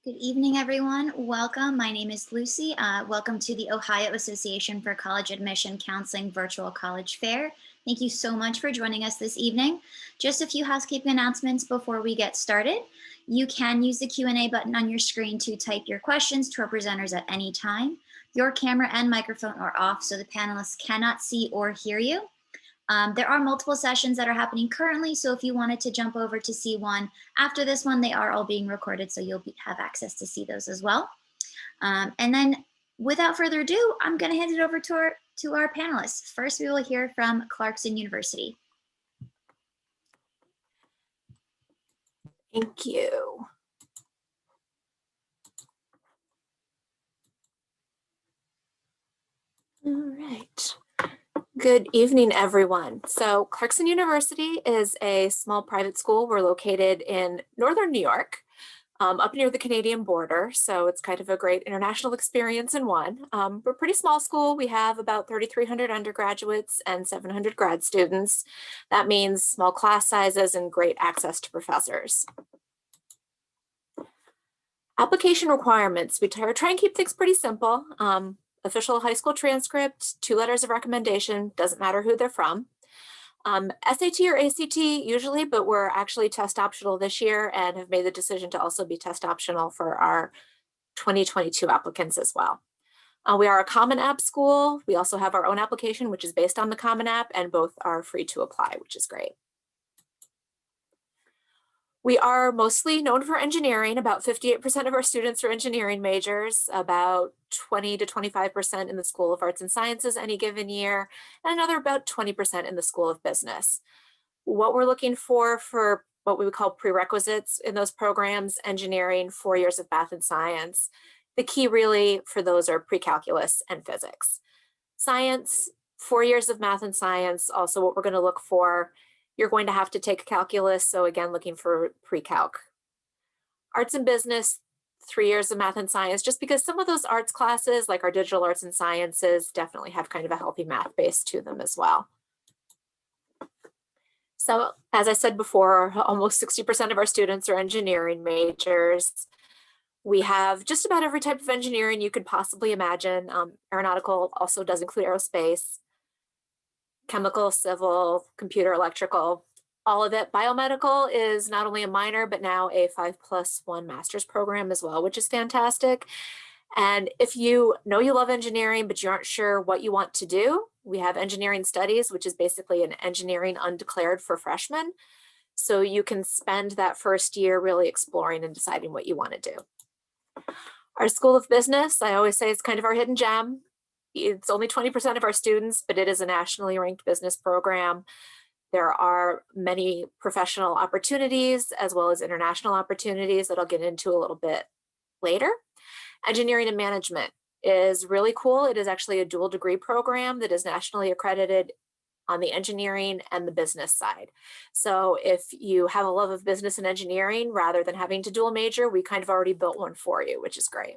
Good evening, everyone. Welcome. My name is Lucy. Welcome to the Ohio Association for College Admission Counseling Virtual College Fair. Thank you so much for joining us this evening. Just a few housekeeping announcements before we get started. You can use the Q&A button on your screen to type your questions to our presenters at any time. Your camera and microphone are off, so the panelists cannot see or hear you. There are multiple sessions that are happening currently, so if you wanted to jump over to see one after this one, they are all being recorded, so you'll have access to see those as well. And then without further ado, I'm going to hand it over to our panelists. First, we will hear from Clarkson University. Thank you. All right. Good evening, everyone. So Clarkson University is a small private school. We're located in northern New York, up near the Canadian border. So it's kind of a great international experience in one. We're a pretty small school. We have about 3,300 undergraduates and 700 grad students. That means small class sizes and great access to professors. Application requirements, we try and keep things pretty simple. Official high school transcript, 2 letters of recommendation, doesn't matter who they're from. SAT or ACT usually, but we're actually test optional this year and have made the decision to also be test optional for our 2022 applicants as well. We are a Common App school. We also have our own application, which is based on the Common App, and both are free to apply, which is great. We are mostly known for engineering. About 58% of our students are engineering majors, about 20 to 25% in the School of Arts and Sciences any given year, and another about 20% in the School of Business. What we're looking for what we would call prerequisites in those programs: engineering, 4 years of math and science. The key really for those are pre-calculus and physics. Science, 4 years of math and science. Also what we're going to look for, you're going to have to take calculus, so again, looking for pre-calc. Arts and business, 3 years of math and science, just because some of those arts classes, like our digital arts and sciences, definitely have kind of a healthy math base to them as well. So as I said before, almost 60% of our students are engineering majors. We have just about every type of engineering you could possibly imagine. Aeronautical also does include aerospace, chemical, civil, computer, electrical, all of it. Biomedical is not only a minor, but now a 5+1 master's program as well, which is fantastic. And if you know you love engineering, but you aren't sure what you want to do, we have engineering studies, which is basically an engineering undeclared for freshmen. So you can spend that first year really exploring and deciding what you want to do. Our School of Business, I always say, it's kind of our hidden gem. It's only 20% of our students, but it is a nationally ranked business program. There are many professional opportunities as well as international opportunities that I'll get into a little bit later. Engineering and management is really cool. It is actually a dual degree program that is nationally accredited on the engineering and the business side. So if you have a love of business and engineering, rather than having to dual major, we kind of already built one for you, which is great.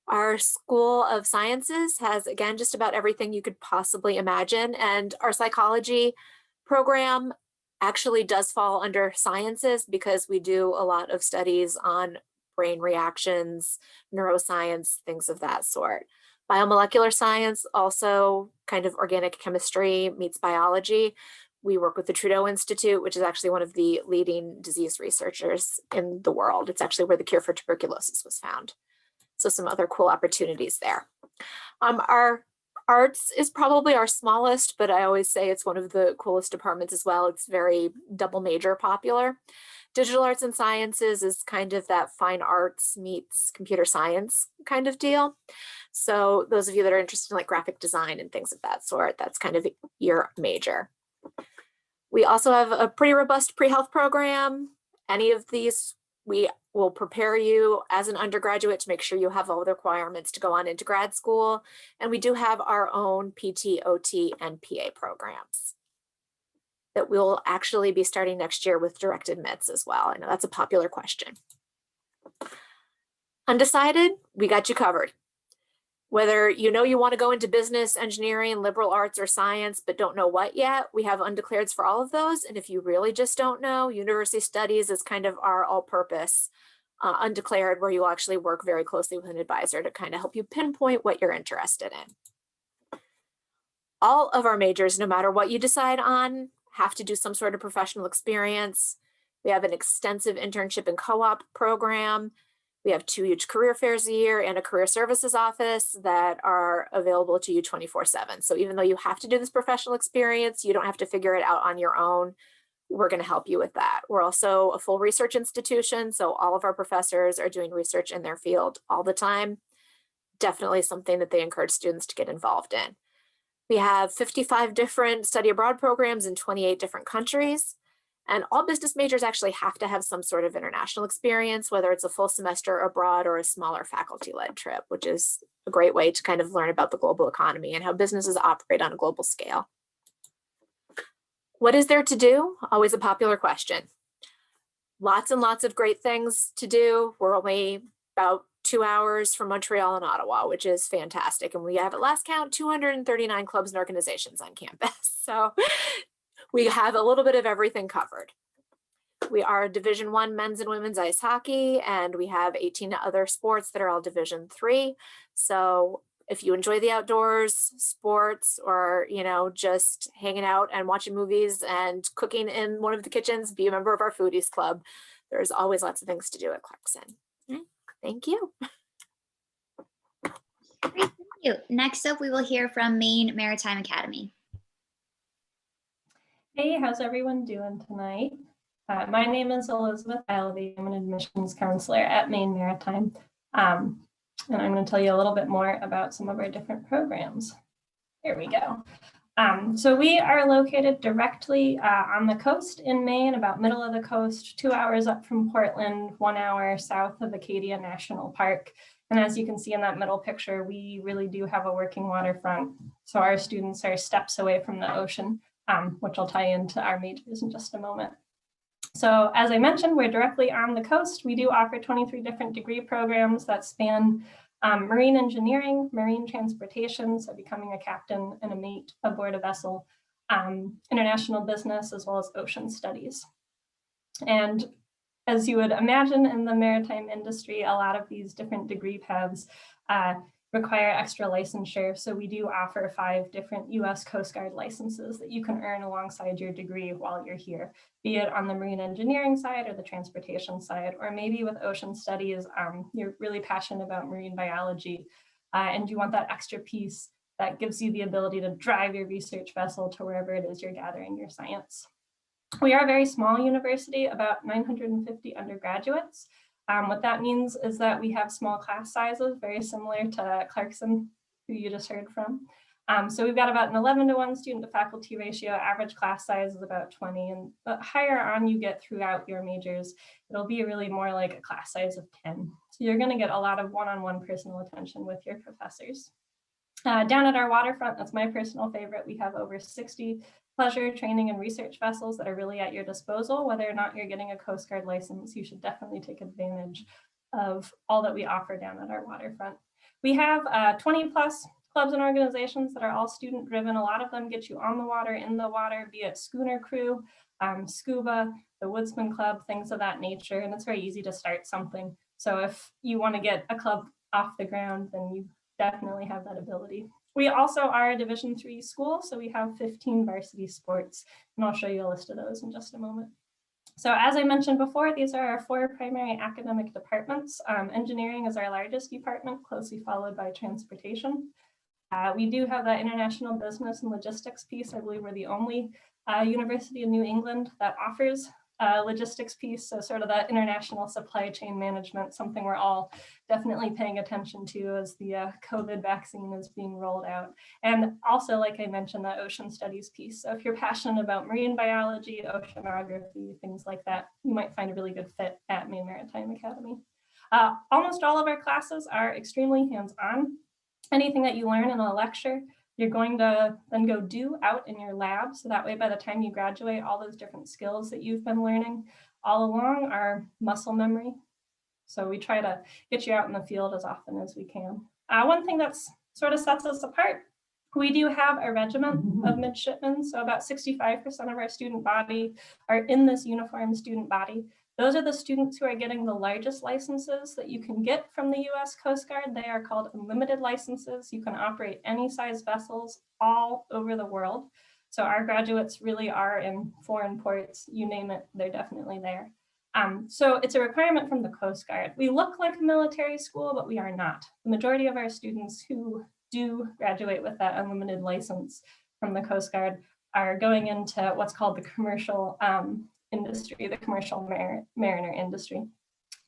Our School of Sciences has, again, just about everything you could possibly imagine. And our psychology program actually does fall under sciences because we do a lot of studies on brain reactions, neuroscience, things of that sort. Biomolecular science, also kind of organic chemistry meets biology. We work with the Trudeau Institute, which is actually one of the leading disease researchers in the world. It's actually where the cure for tuberculosis was found. So some other cool opportunities there. Our arts is probably our smallest, but I always say it's one of the coolest departments as well. It's very double major popular. Digital arts and sciences is kind of that fine arts meets computer science kind of deal. So those of you that are interested in like graphic design and things of that sort, that's kind of your major. We also have a pretty robust pre-health program. Any of these, we will prepare you as an undergraduate to make sure you have all the requirements to go on into grad school. And we do have our own PT, OT, and PA programs that we'll actually be starting next year with direct admits as well. I know that's a popular question. Undecided, we got you covered. Whether you know you want to go into business, engineering, liberal arts, or science, but don't know what yet, we have undeclareds for all of those. And if you really just don't know, university studies is kind of our all-purpose undeclared, where you'll actually work very closely with an advisor to kind of help you pinpoint what you're interested in. All of our majors, no matter what you decide on, have to do some sort of professional experience. We have an extensive internship and co-op program. We have 2 huge career fairs a year and a career services office that are available to you 24/7. So even though you have to do this professional experience, you don't have to figure it out on your own. We're going to help you with that. We're also a full research institution, so all of our professors are doing research in their field all the time. Definitely something that they encourage students to get involved in. We have 55 different study abroad programs in 28 different countries. And all business majors actually have to have some sort of international experience, whether it's a full semester abroad or a smaller faculty-led trip, which is a great way to kind of learn about the global economy and how businesses operate on a global scale. What is there to do? Always a popular question. Lots and lots of great things to do. We're only about 2 hours from Montreal and Ottawa, which is fantastic. And we have, at last count, 239 clubs and organizations on campus. So we have a little bit of everything covered. We are Division I men's and women's ice hockey, and we have 18 other sports that are all Division III. So if you enjoy the outdoors, sports, or, you know, just hanging out and watching movies and cooking in one of the kitchens, be a member of our foodies club. There's always lots of things to do at Clarkson. Thank you. Great, thank you. Next up, we will hear from Maine Maritime Academy. Hey, how's everyone doing tonight? My name is Elizabeth Ileby. I'm an admissions counselor at Maine Maritime. And I'm going to tell you a little bit more about some of our different programs. Here we go. So we are located directly on the coast in Maine, about middle of the coast, 2 hours up from Portland, 1 hour south of Acadia National Park. And as you can see in that middle picture, we really do have a working waterfront. So our students are steps away from the ocean, which I'll tie into our majors in just a moment. So as I mentioned, we're directly on the coast. We do offer 23 different degree programs that span marine engineering, marine transportation, so becoming a captain and a mate aboard a vessel, international business, as well as ocean studies. And as you would imagine in the maritime industry, a lot of these different degree paths require extra licensure. So we do offer 5 different US Coast Guard licenses that you can earn alongside your degree while you're here, be it on the marine engineering side or the transportation side, or maybe with ocean studies, you're really passionate about marine biology and you want that extra piece that gives you the ability to drive your research vessel to wherever it is you're gathering your science. We are a very small university, about 950 undergraduates. What that means is that we have small class sizes, very similar to Clarkson, who you just heard from. So we've got about an 11-to-1 student to faculty ratio. Average class size is about 20, and the higher on you get throughout your majors, it'll be really more like a class size of 10. So you're going to get a lot of one-on-one personal attention with your professors. Down at our waterfront, that's my personal favorite, we have over 60 pleasure, training, and research vessels that are really at your disposal. Whether or not you're getting a Coast Guard license, you should definitely take advantage of all that we offer down at our waterfront. We have 20 plus clubs and organizations that are all student driven. A lot of them get you on the water, in the water, be it schooner crew, scuba, the Woodsman Club, things of that nature. And it's very easy to start something. So if you want to get a club off the ground, then you definitely have that ability. We also are a Division III school, so we have 15 varsity sports, and I'll show you a list of those in just a moment. So as I mentioned before, these are our 4 primary academic departments. Engineering is our largest department, closely followed by transportation. We do have that international business and logistics piece. I believe we're the only university in New England that offers logistics piece, so sort of that international supply chain management, something we're all definitely paying attention to as the COVID vaccine is being rolled out. And also, like I mentioned, that ocean studies piece. So if you're passionate about marine biology, oceanography, things like that, you might find a really good fit at Maine Maritime Academy. Almost all of our classes are extremely hands-on. Anything that you learn in a lecture, you're going to then go do out in your lab. So that way, by the time you graduate, all those different skills that you've been learning all along are muscle memory. So we try to get you out in the field as often as we can. One thing that's sort of sets us apart, we do have a regiment of midshipmen, so about 65% of our student body are in this uniformed student body. Those are the students who are getting the largest licenses that you can get from the US Coast Guard. They are called unlimited licenses. You can operate any size vessels all over the world. So our graduates really are in foreign ports, you name it, they're definitely there. So it's a requirement from the Coast Guard. We look like a military school, but we are not. The majority of our students who do graduate with that unlimited license from the Coast Guard are going into what's called the commercial industry, the commercial mariner industry.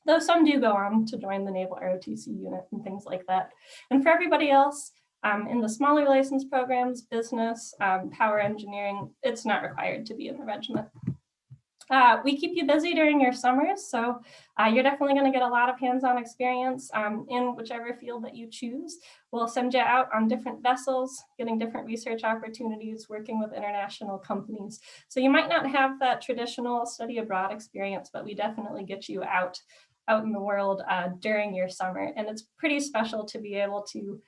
Though some do go on to join the Naval ROTC unit and things like that. And for everybody else, in the smaller license programs, business, power engineering, it's not required to be in the regiment. We keep you busy during your summers, so you're definitely going to get a lot of hands-on experience in whichever field that you choose. We'll send you out on different vessels, getting different research opportunities, working with international companies. So you might not have that traditional study abroad experience, but we definitely get you out in the world during your summer. And it's pretty special to be able to,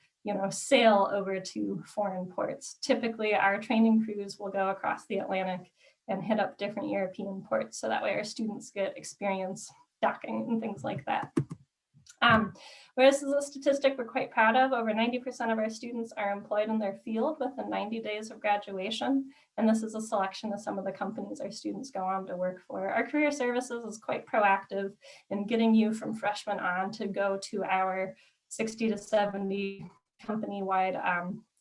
sail over to foreign ports. Typically, our training crews will go across the Atlantic and hit up different European ports. So that way our students get experience docking and things like that. Whereas this is a statistic we're quite proud of, over 90% of our students are employed in their field within 90 days of graduation. And this is a selection of some of the companies our students go on to work for. Our career services is quite proactive in getting you from freshman on to go to our 60 to 70 company-wide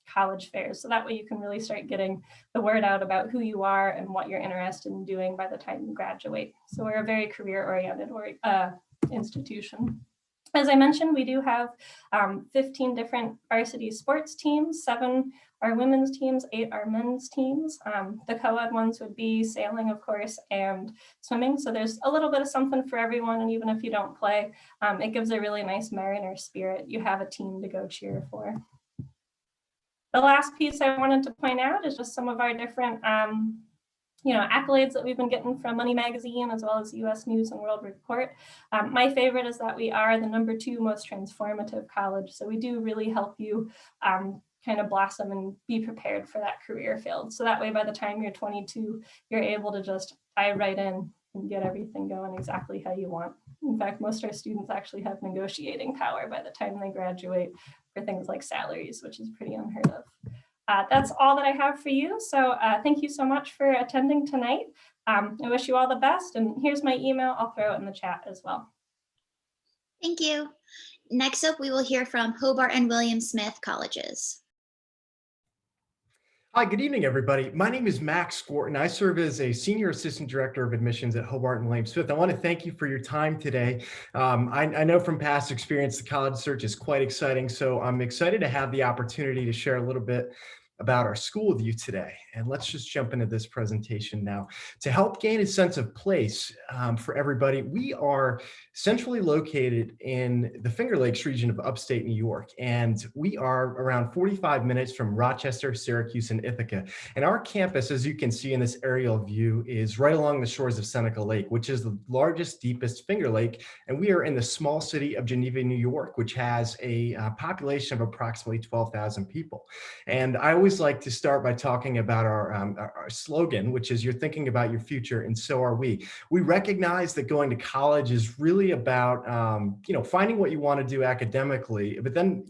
college fairs. So that way you can really start getting the word out about who you are and what you're interested in doing by the time you graduate. So we're a very career-oriented institution. As I mentioned, we do have 15 different varsity sports teams, 7 are women's teams, 8 are men's teams. The co-ed ones would be sailing, of course, and swimming. So there's a little bit of something for everyone. And even if you don't play, it gives a really nice mariner spirit. You have a team to go cheer for. The last piece I wanted to point out is just some of our different accolades that we've been getting from Money Magazine as well as US News and World Report. My favorite is that we are the #2 most transformative college. So we do really help you kind of blossom and be prepared for that career field. So that way, by the time you're 22, you're able to just dive right in and get everything going exactly how you want. In fact, most of our students actually have negotiating power by the time they graduate for things like salaries, which is pretty unheard of. That's all that I have for you. So thank you so much for attending tonight. I wish you all the best. And here's my email. I'll throw it in the chat as well. Thank you. Next up, we will hear from Hobart and William Smith Colleges. Hi, good evening, everybody. My name is Max Squarton. I serve as a Senior Assistant Director of Admissions at Hobart and William Smith. I want to thank you for your time today. I know from past experience, the college search is quite exciting, so I'm excited to have the opportunity to share a little bit about our school with you today. And let's just jump into this presentation now. To help gain a sense of place for everybody, we are centrally located in the Finger Lakes region of upstate New York. And we are around 45 minutes from Rochester, Syracuse, and Ithaca. And our campus, as you can see in this aerial view, is right along the shores of Seneca Lake, which is the largest, deepest Finger Lake. And we are in the small city of Geneva, New York, which has a population of approximately 12,000 people. And I always like to start by talking about our slogan, which is "You're thinking about your future, and so are we." We recognize that going to college is really about finding what you want to do academically, but then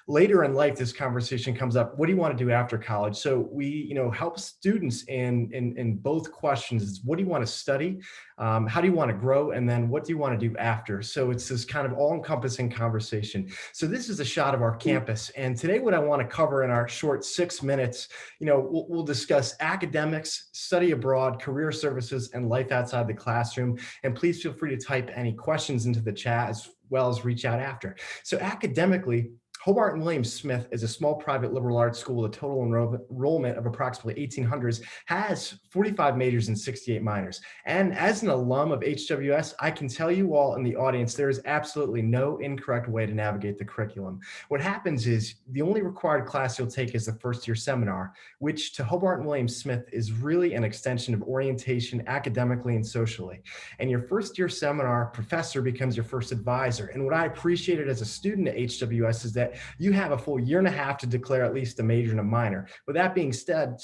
later in life this conversation comes up: what do you want to do after college? So we help students in both questions. What do you want to study? How do you want to grow? And then what do you want to do after? So it's this kind of all-encompassing conversation. So this is a shot of our campus. And today what I want to cover in our short 6 minutes, we'll discuss academics, study abroad, career services, and life outside the classroom. And please feel free to type any questions into the chat as well as reach out after. So academically, Hobart and William Smith is a small private liberal arts school with a total enrollment of approximately 1,800, has 45 majors and 68 minors. And as an alum of HWS, I can tell you all in the audience, there is absolutely no incorrect way to navigate the curriculum. What happens is the only required class you'll take is the first-year seminar, which to Hobart and William Smith is really an extension of orientation academically and socially. And your first-year seminar professor becomes your first advisor. And what I appreciated as a student at HWS is that that you have a full year and a half to declare at least a major and a minor. With that being said,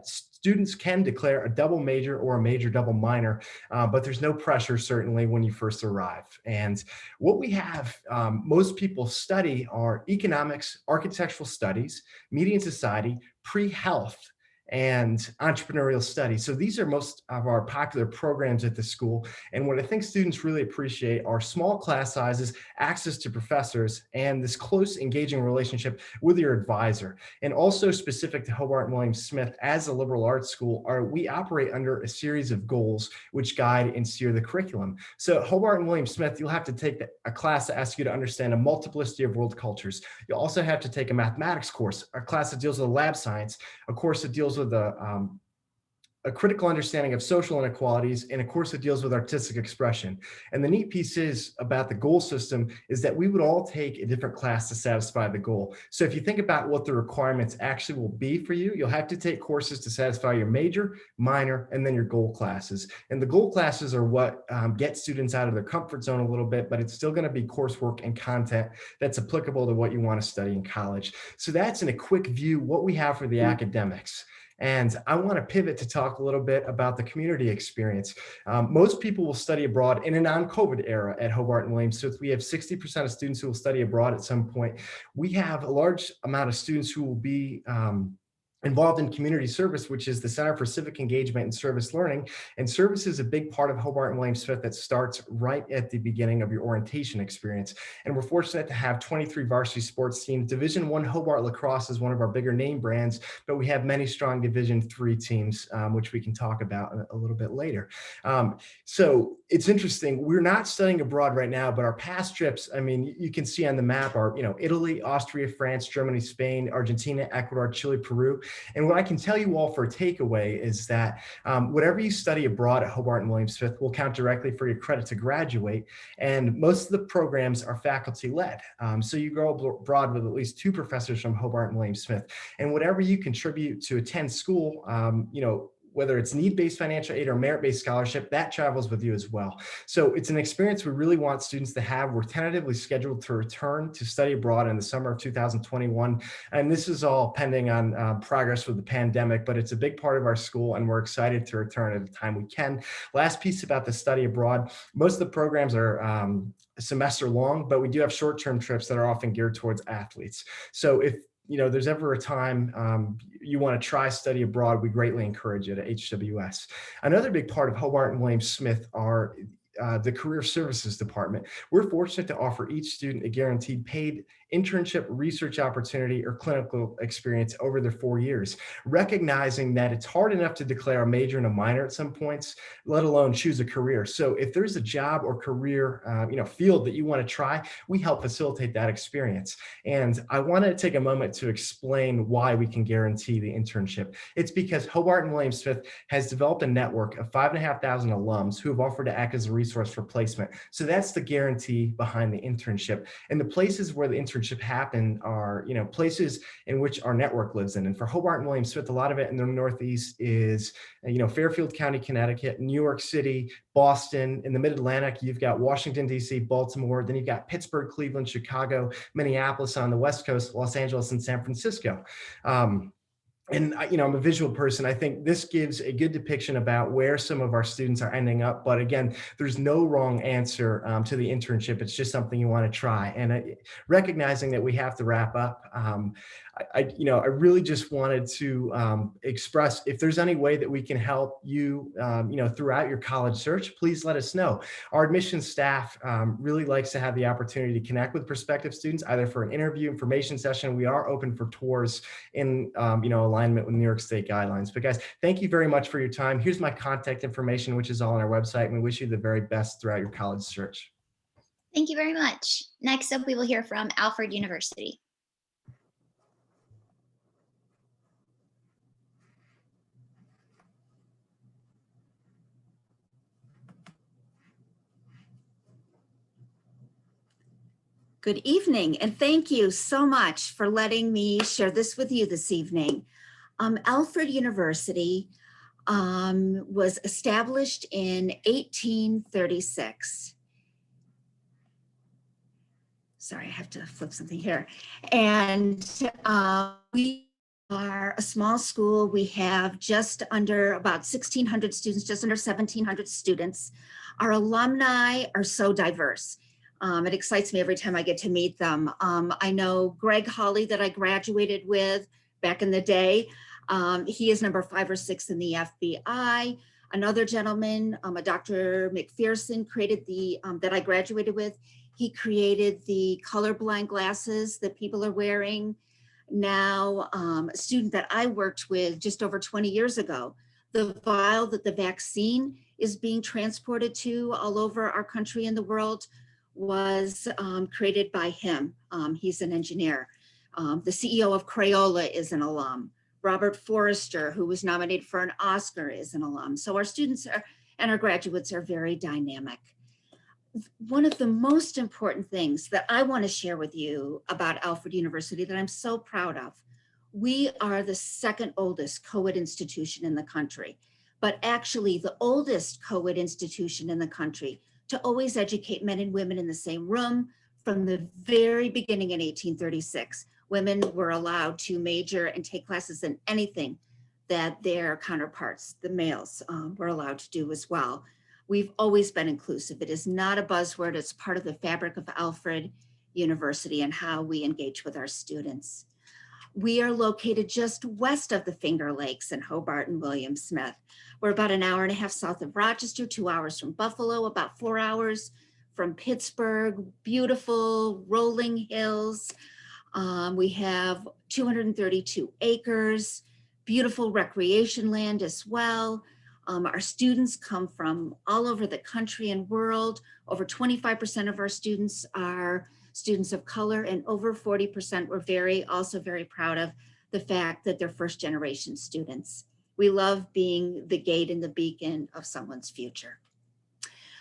students can declare a double major or a major double minor, but there's no pressure certainly when you first arrive. And what we have most people study are economics, architectural studies, media and society, pre-health, and entrepreneurial studies. So these are most of our popular programs at the school. And what I think students really appreciate are small class sizes, access to professors, and this close engaging relationship with your advisor. And also specific to Hobart and William Smith, as a liberal arts school, we operate under a series of goals which guide and steer the curriculum. So at Hobart and William Smith, you'll have to take a class that asks you to understand a multiplicity of world cultures. You'll also have to take a mathematics course, a class that deals with lab science, a course that deals with a critical understanding of social inequalities, and a course that deals with artistic expression. And the neat piece is about the goal system is that we would all take a different class to satisfy the goal. So if you think about what the requirements actually will be for you, you'll have to take courses to satisfy your major, minor, and then your goal classes. And the goal classes are what get students out of their comfort zone a little bit, but it's still going to be coursework and content that's applicable to what you want to study in college. So that's in a quick view what we have for the academics. And I want to pivot to talk a little bit about the community experience. Most people will study abroad in a non-COVID era at Hobart and William Smith. We have 60% of students who will study abroad at some point. We have a large amount of students who will be involved in community service, which is the Center for Civic Engagement and Service Learning. And service is a big part of Hobart and William Smith that starts right at the beginning of your orientation experience. And we're fortunate to have 23 varsity sports teams. Division I Hobart Lacrosse is one of our bigger name brands, but we have many strong Division III teams, which we can talk about a little bit later. So it's interesting. We're not studying abroad right now, but our past trips, I mean, you can see on the map are, Italy, Austria, France, Germany, Spain, Argentina, Ecuador, Chile, Peru. And what I can tell you all for a takeaway is that whatever you study abroad at Hobart and William Smith will count directly for your credit to graduate. And most of the programs are faculty led. So you go abroad with at least 2 professors from Hobart and William Smith. And whatever you contribute to attend school, whether it's need-based financial aid or merit-based scholarship, that travels with you as well. So it's an experience we really want students to have. We're tentatively scheduled to return to study abroad in the summer of 2021. And this is all pending on progress with the pandemic, but it's a big part of our school and we're excited to return at the time we can. Last piece about the study abroad, most of the programs are a semester long, but we do have short-term trips that are often geared towards athletes. So if there's ever a time you want to try study abroad, we greatly encourage it at HWS. Another big part of Hobart and William Smith are the Career Services Department. We're fortunate to offer each student a guaranteed paid internship, research opportunity, or clinical experience over their 4 years, recognizing that it's hard enough to declare a major and a minor at some points, let alone choose a career. So if there's a job or career field that you want to try, we help facilitate that experience. And I want to take a moment to explain why we can guarantee the internship. It's because Hobart and William Smith has developed a network of 5,500 alums who have offered to act as a resource for placement. So that's the guarantee behind the internship. And the places where the internship happen are, places in which our network lives in. And for Hobart and William Smith, a lot of it in the Northeast is, Fairfield County, Connecticut, New York City, Boston. In the Mid-Atlantic, you've got Washington, D.C., Baltimore. Then you've got Pittsburgh, Cleveland, Chicago, Minneapolis on the West Coast, Los Angeles, and San Francisco. And I'm a visual person. I think this gives a good depiction about where some of our students are ending up. But again, there's no wrong answer to the internship. It's just something you want to try. And recognizing that we have to wrap up, I really just wanted to express if there's any way that we can help you, throughout your college search, please let us know. Our admissions staff really likes to have the opportunity to connect with prospective students, either for an interview, information session. We are open for tours in, alignment with New York State guidelines. But guys, thank you very much for your time. Here's my contact information, which is all on our website. And we wish you the very best throughout your college search. Thank you very much. Next up, we will hear from Alfred University. Good evening, and thank you so much for letting me share this with you this evening. Alfred University was established in 1836. sorry, I have to flip something here. And we are a small school. We have just under about 1,600 students, just under 1,700 students. Our alumni are so diverse. It excites me every time I get to meet them. I know Greg Hawley that I graduated with back in the day. He is number 5 or 6 in the FBI. Another gentleman, a Dr. McPherson, created the, that I graduated with. He created the colorblind glasses that people are wearing now. A student that I worked with just over 20 years ago, the vial that the vaccine is being transported to all over our country and the world was created by him. He's an engineer. The CEO of Crayola is an alum. Robert Forrester, who was nominated for an Oscar, is an alum. So our students are, and our graduates are very dynamic. One of the most important things that I want to share with you about Alfred University that I'm so proud of, we are the second oldest co-ed institution in the country, but actually the oldest co-ed institution in the country to always educate men and women in the same room. From the very beginning in 1836, women were allowed to major and take classes in anything that their counterparts, the males, were allowed to do as well. We've always been inclusive. It is not a buzzword. It's part of the fabric of Alfred University and how we engage with our students. We are located just west of the Finger Lakes in Hobart and William Smith. We're about an hour and a half south of Rochester, 2 hours from Buffalo, about 4 hours from Pittsburgh, beautiful rolling hills. We have 232 acres, beautiful recreation land as well. Our students come from all over the country and world. Over 25% of our students are students of color, and over 40% we're also very proud of the fact that they're first generation students. We love being the gate and the beacon of someone's future.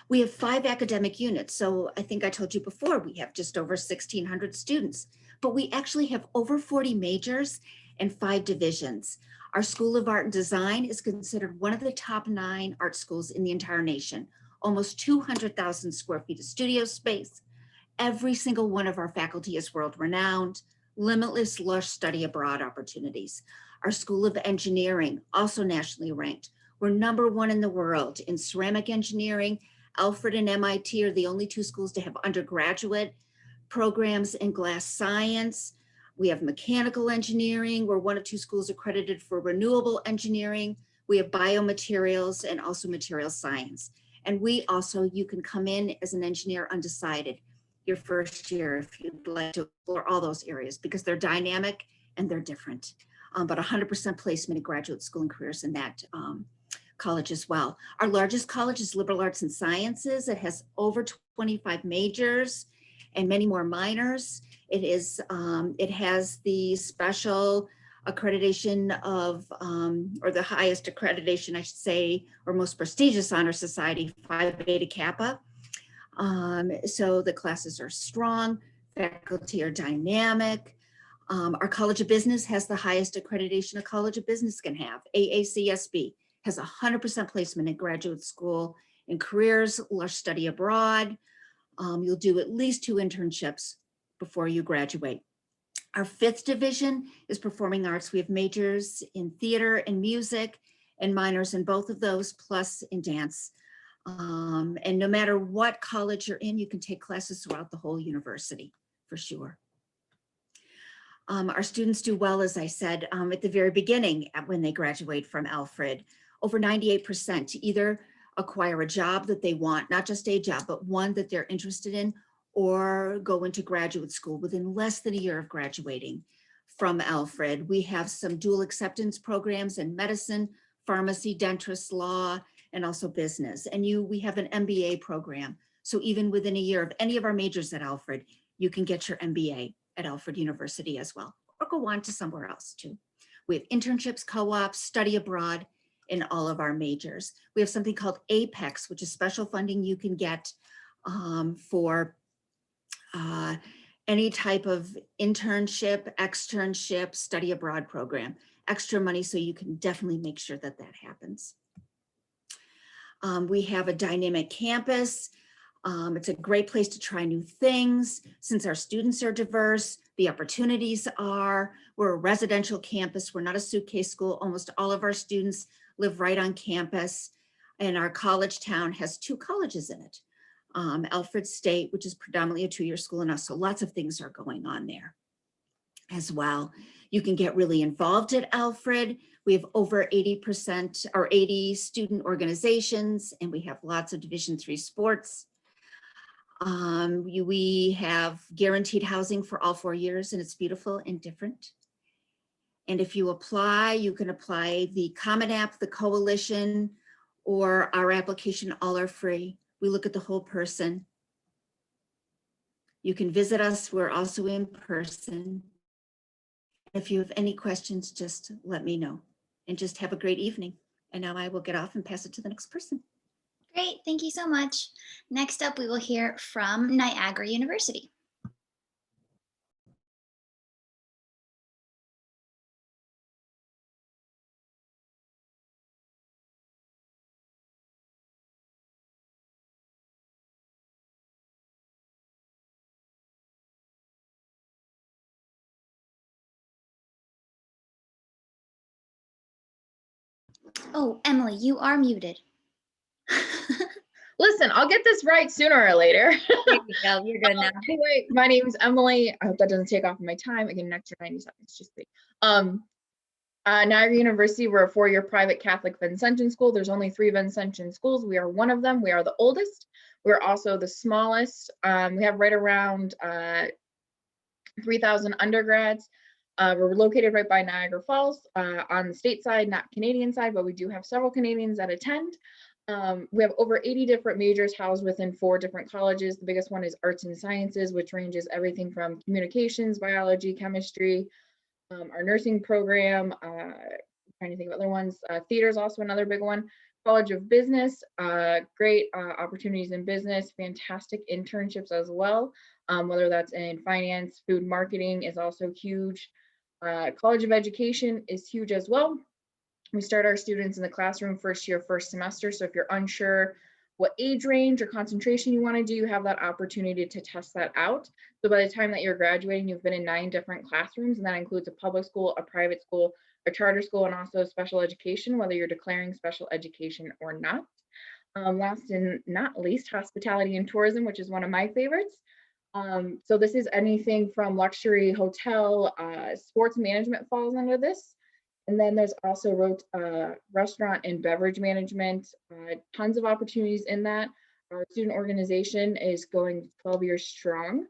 We have 5 academic units. So I think I told you before, we have just over 1,600 students, but we actually have over 40 majors and 5 divisions. Our School of Art and Design is considered one of the top 9 art schools in the entire nation, almost 200,000 square feet of studio space. Every single one of our faculty is world-renowned, limitless lush study abroad opportunities. Our School of Engineering, also nationally ranked. We're #1 in the world in ceramic engineering. Alfred and MIT are the only 2 schools to have undergraduate programs in glass science. We have mechanical engineering. We're one of 2 schools accredited for renewable engineering. We have biomaterials and also material science. And we also, you can come in as an engineer undecided your first year if you'd like to explore all those areas because they're dynamic and they're different. But 100% placement in graduate school and careers in that college as well. Our largest college is Liberal Arts and Sciences. It has over 25 majors and many more minors. It has the special accreditation of, or the highest accreditation, I should say, or most prestigious honor society, Phi Beta Kappa. So the classes are strong, faculty are dynamic. Our College of Business has the highest accreditation a College of Business can have. AACSB has 100% placement in graduate school and careers, lush study abroad. You'll do at least 2 internships before you graduate. Our 5th division is performing arts. We have majors in theater and music and minors in both of those, plus in dance. And no matter what college you're in, you can take classes throughout the whole university for sure. Our students do well, as I said, at the very beginning when they graduate from Alfred. Over 98% either acquire a job that they want, not just a job, but one that they're interested in, or go into graduate school within less than a year of graduating from Alfred. We have some dual acceptance programs in medicine, pharmacy, dentist, law, and also business. And we have an MBA program. So even within a year of any of our majors at Alfred, you can get your MBA at Alfred University as well, or go on to somewhere else too. We have internships, co-ops, study abroad in all of our majors. We have something called APEX, which is special funding you can get for any type of internship, externship, study abroad program. Extra money, so you can definitely make sure that that happens. We have a dynamic campus. It's a great place to try new things. Since our students are diverse, the opportunities are, we're a residential campus. We're not a suitcase school. Almost all of our students live right on campus. And our college town has 2 colleges in it. Alfred State, which is predominantly a 2-year school, and so lots of things are going on there as well. You can get really involved at Alfred. We have over 80% or 80 student organizations, and we have lots of Division III sports. We have guaranteed housing for all 4 years, and it's beautiful and different. And if you apply, you can apply the Common App, the Coalition, or our application. All are free. We look at the whole person. You can visit us. We're also in person. If you have any questions, just let me know, and just have a great evening. And now I will get off and pass it to the next person. Great, thank you so much. Next up, we will hear from Niagara University. Oh, Emily, you are muted. Listen, I'll get this right sooner or later. There you go, you're good now. Anyway, my name is Emily. I hope that doesn't take off my time. Again, an extra 90 seconds, just wait. Niagara University, we're a 4-year private Catholic Vincentian school. There's only 3 Vincentian schools. We are one of them. We are the oldest. We're also the smallest. We have right around 3,000 undergrads. We're located right by Niagara Falls on the state side, not Canadian side, but we do have several Canadians that attend. We have over 80 different majors housed within 4 different colleges. The biggest one is Arts and Sciences, which ranges everything from communications, biology, chemistry, our nursing program, trying to think of other ones. Theater is also another big one. College of Business, great opportunities in business, fantastic internships as well, whether that's in finance, food marketing is also huge. College of Education is huge as well. We start our students in the classroom first year, first semester. So if you're unsure what age range or concentration you want to do, you have that opportunity to test that out. So by the time that you're graduating, you've been in 9 different classrooms, and that includes a public school, a private school, a charter school, and also special education, whether you're declaring special education or not. Last and not least, hospitality and tourism, which is one of my favorites. So this is anything from luxury hotel, sports management falls under this. And then there's also restaurant and beverage management, tons of opportunities in that. Our student organization is going 12 years strong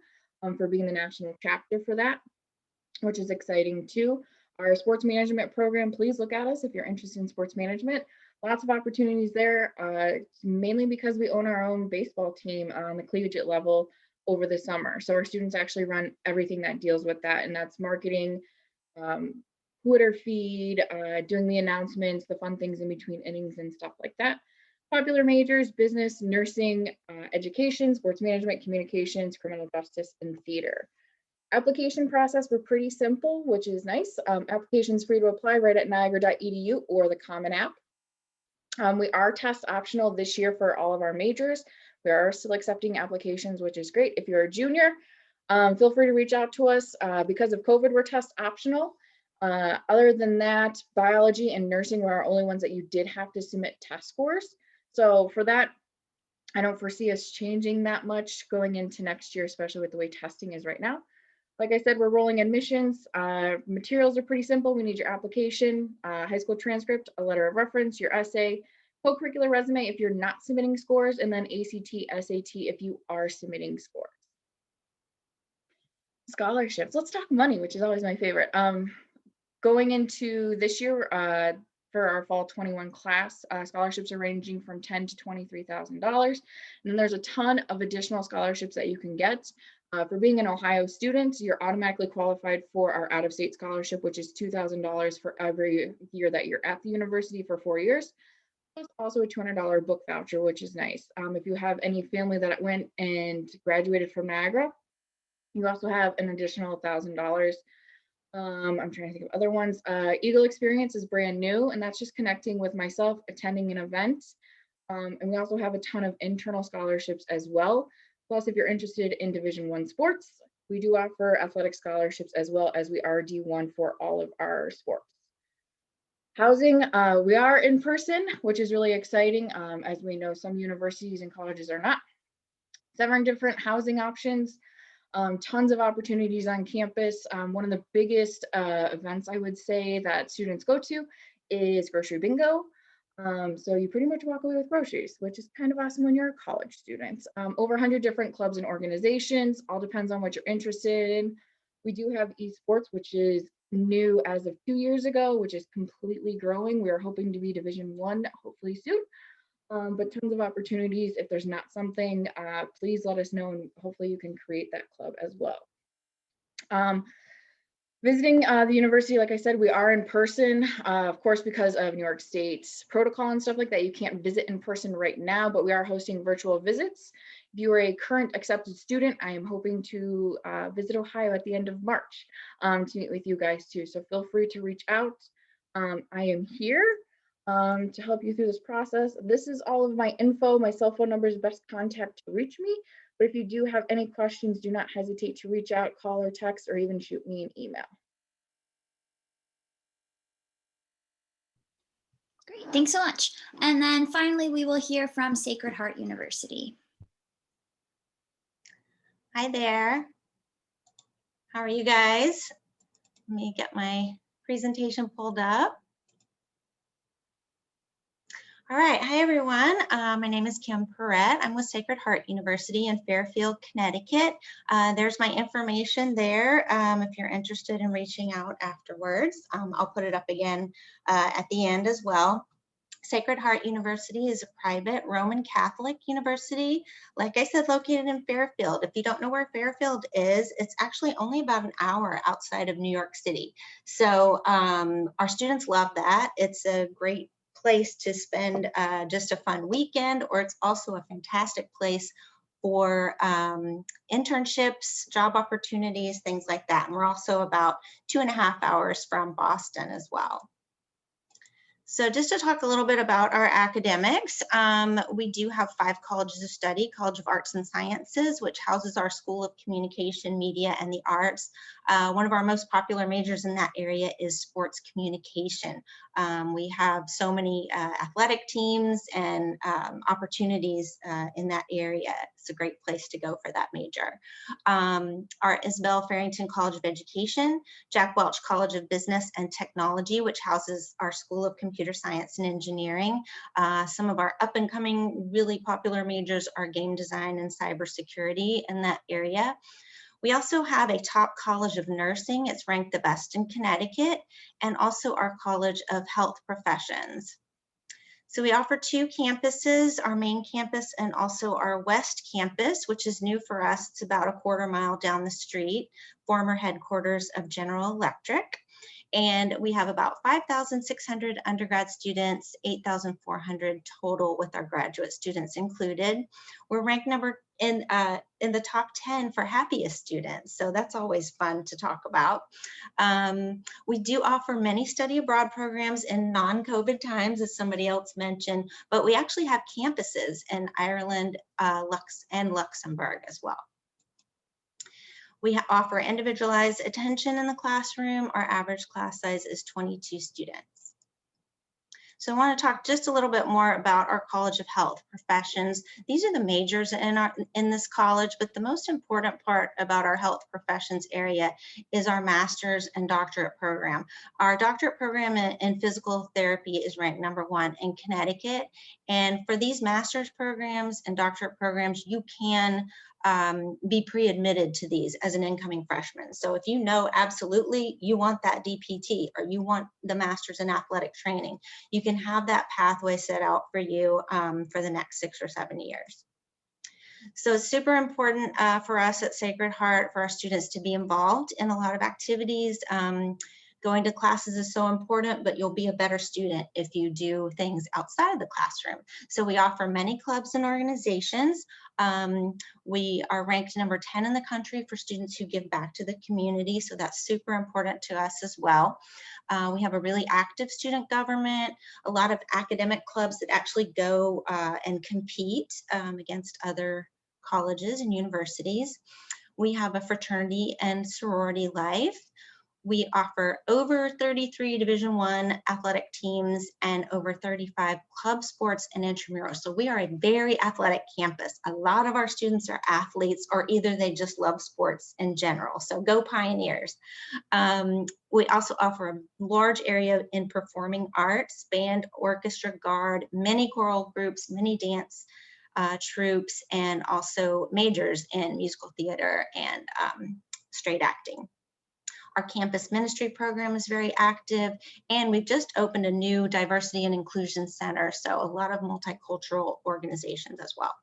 for being the national chapter for that, which is exciting too. Our sports management program, please look at us if you're interested in sports management. Lots of opportunities there, mainly because we own our own baseball team on the collegiate level over the summer. So our students actually run everything that deals with that, and that's marketing, Twitter feed, doing the announcements, the fun things in between innings and stuff like that. Popular majors, business, nursing, education, sports management, communications, criminal justice, and theater. Application process, we're pretty simple, which is nice. Application's free to apply right at niagara.edu or the Common App. We are test optional this year for all of our majors. We are still accepting applications, which is great. If you're a junior, feel free to reach out to us. Because of COVID, we're test optional. Other than that, biology and nursing were our only ones that you did have to submit test scores. So for that, I don't foresee us changing that much going into next year, especially with the way testing is right now. Like I said, we're rolling admissions. Materials are pretty simple. We need your application, high school transcript, a letter of reference, your essay, co-curricular resume if you're not submitting scores, and then ACT, SAT if you are submitting scores. Scholarships. Let's talk money, which is always my favorite. Going into this year, for our fall 21 class, scholarships are ranging from $10,000 to $23,000. And then there's a ton of additional scholarships that you can get. For being an Ohio student, you're automatically qualified for our out-of-state scholarship, which is $2,000 for every year that you're at the university for 4 years. There's also a $200 book voucher, which is nice. If you have any family that went and graduated from Niagara, you also have an additional $1,000. I'm trying to think of other ones. Eagle Experience is brand new, and that's just connecting with myself, attending an event. And we also have a ton of internal scholarships as well. Plus, if you're interested in Division I sports, we do offer athletic scholarships as well, as we are D1 for all of our sports. Housing, we are in person, which is really exciting. As we know, some universities and colleges are not. 7 different housing options, tons of opportunities on campus. One of the biggest events I would say that students go to is grocery bingo. So you pretty much walk away with groceries, which is kind of awesome when you're a college student. Over 100 different clubs and organizations, all depends on what you're interested in. We do have esports, which is new as of 2 years ago, which is completely growing. We are hoping to be Division I hopefully soon. But tons of opportunities. If there's not something, please let us know, and hopefully you can create that club as well. Visiting the university, like I said, we are in person. Of course, because of New York State's protocol and stuff like that, you can't visit in person right now, but we are hosting virtual visits. If you are a current accepted student, I am hoping to visit Ohio at the end of March to meet with you guys too. So feel free to reach out. I am here to help you through this process. This is all of my info. My cell phone number is best contact to reach me. But if you do have any questions, do not hesitate to reach out, call or text, or even shoot me an email. Great, thanks so much. And then finally, we will hear from Sacred Heart University. Hi there. How are you guys? Let me get my presentation pulled up. All right, hi everyone. My name is Kim Perrette. I'm with Sacred Heart University in Fairfield, Connecticut. There's my information there if you're interested in reaching out afterwards. I'll put it up again at the end as well. Sacred Heart University is a private Roman Catholic university, like I said, located in Fairfield. If you don't know where Fairfield is, it's actually only about an hour outside of New York City. So our students love that. It's a great place to spend just a fun weekend, or it's also a fantastic place for internships, job opportunities, things like that. And we're also about 2.5 hours from Boston as well. So just to talk a little bit about our academics, we do have 5 colleges of study: College of Arts and Sciences, which houses our School of Communication, Media, and the Arts. One of our most popular majors in that area is sports communication. We have so many athletic teams and opportunities in that area. It's a great place to go for that major. Our Isabel Farrington College of Education, Jack Welch College of Business and Technology, which houses our School of Computer Science and Engineering. Some of our up and coming really popular majors are game design and cybersecurity in that area. We also have a top College of Nursing. It's ranked the best in Connecticut, and also our College of Health Professions. So we offer 2 campuses, our main campus and also our West Campus, which is new for us. It's about a 1/4 mile down the street, former headquarters of General Electric. And we have about 5,600 undergrad students, 8,400 total with our graduate students included. We're ranked in the top 10 for happiest students, so that's always fun to talk about. We do offer many study abroad programs in non-COVID times, as somebody else mentioned, but we actually have campuses in Ireland and Luxembourg as well. We offer individualized attention in the classroom. Our average class size is 22 students. So I want to talk just a little bit more about our College of Health Professions. These are the majors in this college, but the most important part about our health professions area is our master's and doctorate program. Our doctorate program in physical therapy is ranked #1 in Connecticut. And for these master's programs and doctorate programs, you can be pre-admitted to these as an incoming freshman. So if you know absolutely you want that DPT or you want the master's in athletic training, you can have that pathway set out for you for the next 6 or 7 years. So it's super important for us at Sacred Heart for our students to be involved in a lot of activities, Going to classes is so important, but you'll be a better student if you do things outside of the classroom. So we offer many clubs and organizations. We are ranked number 10 in the country for students who give back to the community. So that's super important to us as well. We have a really active student government, a lot of academic clubs that actually go and compete against other colleges and universities. We have a fraternity and sorority life. We offer over 33 Division I athletic teams and over 35 club sports and intramurals. So we are a very athletic campus. A lot of our students are athletes, or either they just love sports in general. So go Pioneers. We also offer a large area in performing arts, band, orchestra, guard, many choral groups, many dance troupes, and also majors in musical theater and straight acting. Our campus ministry program is very active, and we've just opened a new diversity and inclusion center, so a lot of multicultural organizations as well.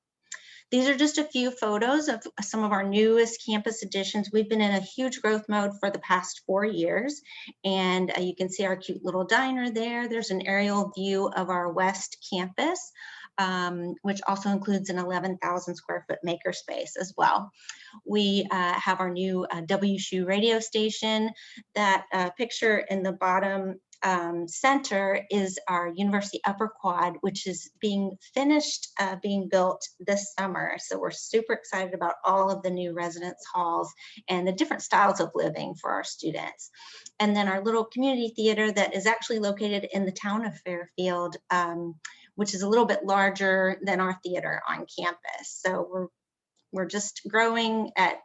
These are just a few photos of some of our newest campus additions. We've been in a huge growth mode for the past 4 years, and you can see our cute little diner there. There's an aerial view of our West campus, which also includes an 11,000 square foot makerspace as well. We have our new WSHU radio station. That picture in the bottom center is our University Upper Quad, which is being finished, being built this summer. So we're super excited about all of the new residence halls and the different styles of living for our students. And then our little community theater that is actually located in the town of Fairfield, which is a little bit larger than our theater on campus. So we're just growing at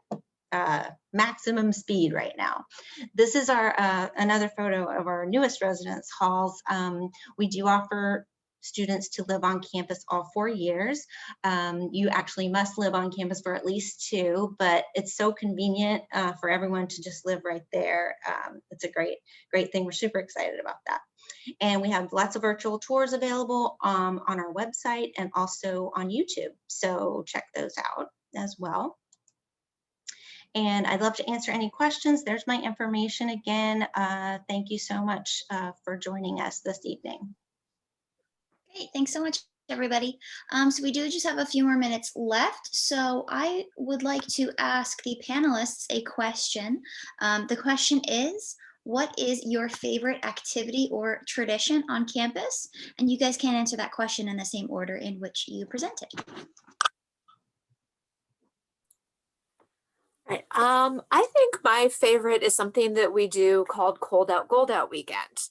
maximum speed right now. This is our another photo of our newest residence halls. We do offer students to live on campus all 4 years. You actually must live on campus for at least 2, but it's so convenient for everyone to just live right there. It's a great thing. We're super excited about that. And we have lots of virtual tours available on our website and also on YouTube. So check those out as well. And I'd love to answer any questions. There's my information again. Thank you so much for joining us this evening. Great, thanks so much, everybody. So we do just have a few more minutes left. So I would like to ask the panelists a question. The question is, what is your favorite activity or tradition on campus? And you guys can answer that question in the same order in which you presented. Right. I think my favorite is something that we do called Cold Out Gold Out Weekend.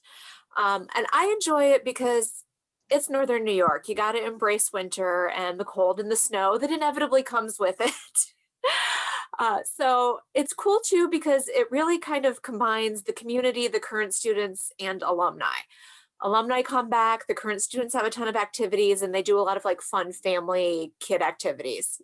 And I enjoy it because it's Northern New York. You got to embrace winter and the cold and the snow that inevitably comes with it. So it's cool too, because it really kind of combines the community, the current students, and alumni. Alumni come back, the current students have a ton of activities, and they do a lot of like fun family kid activities.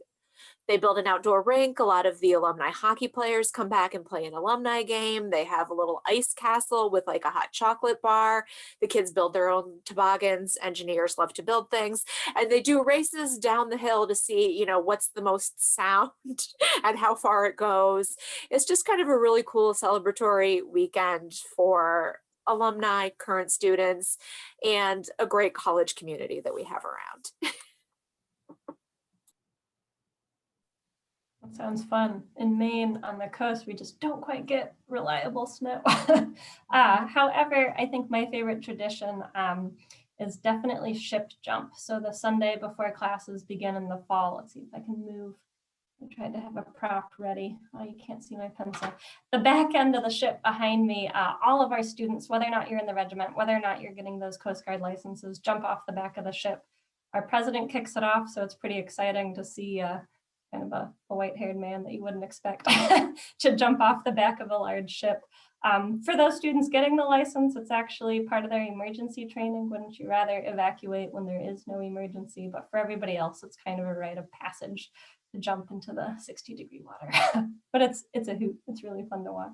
They build an outdoor rink. A lot of the alumni hockey players come back and play an alumni game. They have a little ice castle with like a hot chocolate bar. The kids build their own toboggans. Engineers love to build things. And they do races down the hill to see, you know, what's the most sound and how far it goes. It's just kind of a really cool celebratory weekend for alumni, current students, and a great college community that we have around. That sounds fun. In Maine, on the coast, we just don't quite get reliable snow. However, I think my favorite tradition is definitely ship jump. So the Sunday before classes begin in the fall. Let's see if I can move. I tried to have a prop ready. Oh, you can't see my pencil. The back end of the ship behind me, all of our students, whether or not you're in the regiment, whether or not you're getting those Coast Guard licenses, jump off the back of the ship. Our president kicks it off, so it's pretty exciting to see kind of a white-haired man that you wouldn't expect to jump off the back of a large ship. For those students getting the license, it's actually part of their emergency training. Wouldn't you rather evacuate when there is no emergency? But for everybody else, it's kind of a rite of passage to jump into the 60-degree water. But it's a hoot. It's really fun to watch.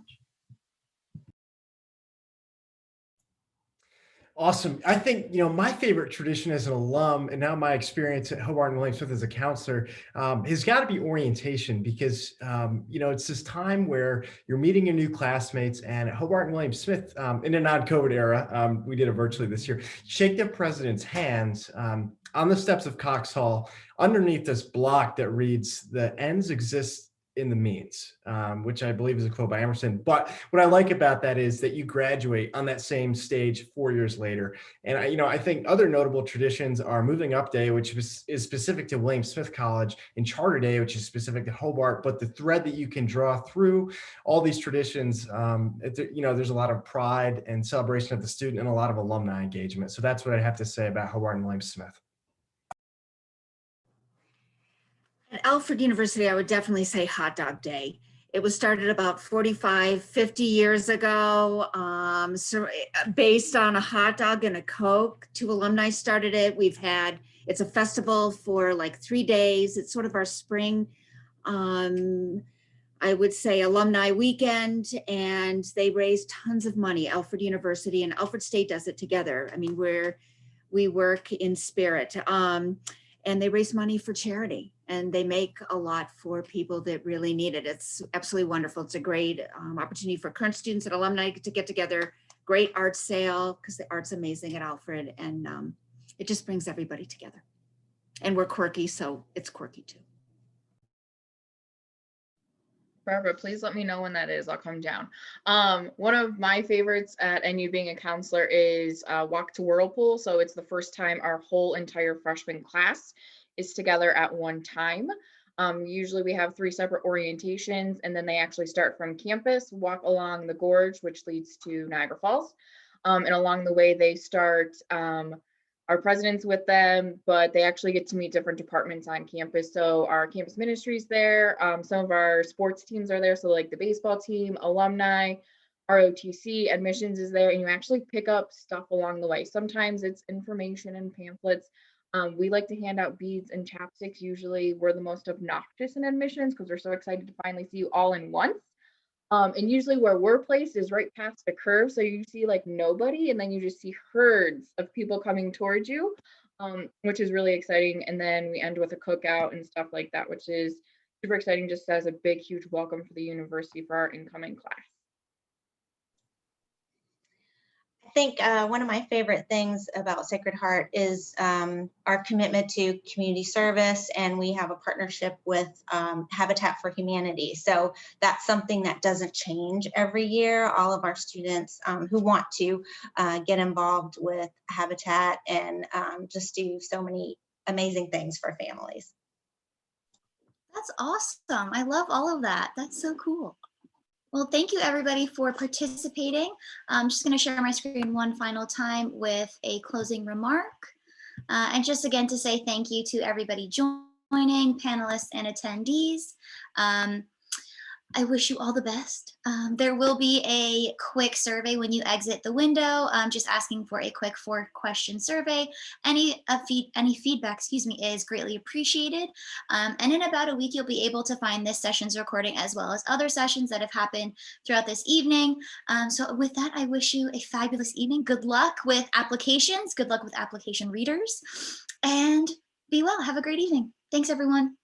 Awesome. I think, my favorite tradition as an alum and now my experience at Hobart and William Smith as a counselor has got to be orientation because, it's this time where you're meeting your new classmates and at Hobart and William Smith in a non-COVID era, we did it virtually this year, shake the president's hands on the steps of Cox Hall underneath this block that reads, "The ends exist in the means," which I believe is a quote by Emerson. But what I like about that is that you graduate on that same stage 4 years later. And I think other notable traditions are Moving Up Day, which is specific to William Smith College, and Charter Day, which is specific to Hobart. But the thread that you can draw through all these traditions, there's a lot of pride and celebration of the student and a lot of alumni engagement. So that's what I have to say about Hobart and William Smith. At Alfred University, I would definitely say Hot Dog Day. It was started about 45, 50 years ago, based on a hot dog and a Coke. 2 alumni started it. It's a festival for like 3 days. It's sort of our spring, I would say, alumni weekend, and they raise tons of money. Alfred University and Alfred State does it together. I mean, we work in spirit. And they raise money for charity, and they make a lot for people that really need it. It's absolutely wonderful. It's a great opportunity for current students and alumni to get together. Great art sale, because the art's amazing at Alfred, and it just brings everybody together. And we're quirky, so it's quirky too. Barbara, please let me know when that is. I'll come down. One of my favorites at NU being a counselor is Walk to Whirlpool. So it's the first time our whole entire freshman class is together at one time. Usually we have 3 separate orientations, and then they actually start from campus, walk along the gorge, which leads to Niagara Falls. And along the way, they start our presidents with them, but they actually get to meet different departments on campus. So our campus ministry is there. Some of our sports teams are there. So like the baseball team, alumni, ROTC, admissions is there, and you actually pick up stuff along the way. Sometimes it's information and pamphlets. We like to hand out beads and chapsticks. Usually we're the most obnoxious in admissions because we're so excited to finally see you all in once. And usually where we're placed is right past the curve. So you see like nobody, and then you just see herds of people coming towards you, which is really exciting. And then we end with a cookout and stuff like that, which is super exciting, just as a big, huge welcome for the university for our incoming class. I think one of my favorite things about Sacred Heart is our commitment to community service, and we have a partnership with Habitat for Humanity. So that's something that doesn't change every year. All of our students who want to get involved with Habitat and just do so many amazing things for families. That's awesome. I love all of that. That's so cool. Well, thank you everybody for participating. I'm just going to share my screen one final time with a closing remark. And just again to say thank you to everybody joining, panelists and attendees. I wish you all the best. There will be a quick survey when you exit the window, just asking for a quick 4-question survey. Any feedback, is greatly appreciated. And in about a week, you'll be able to find this session's recording as well as other sessions that have happened throughout this evening. So with that, I wish you a fabulous evening. Good luck with applications. Good luck with application readers. And be well. Have a great evening. Thanks, everyone.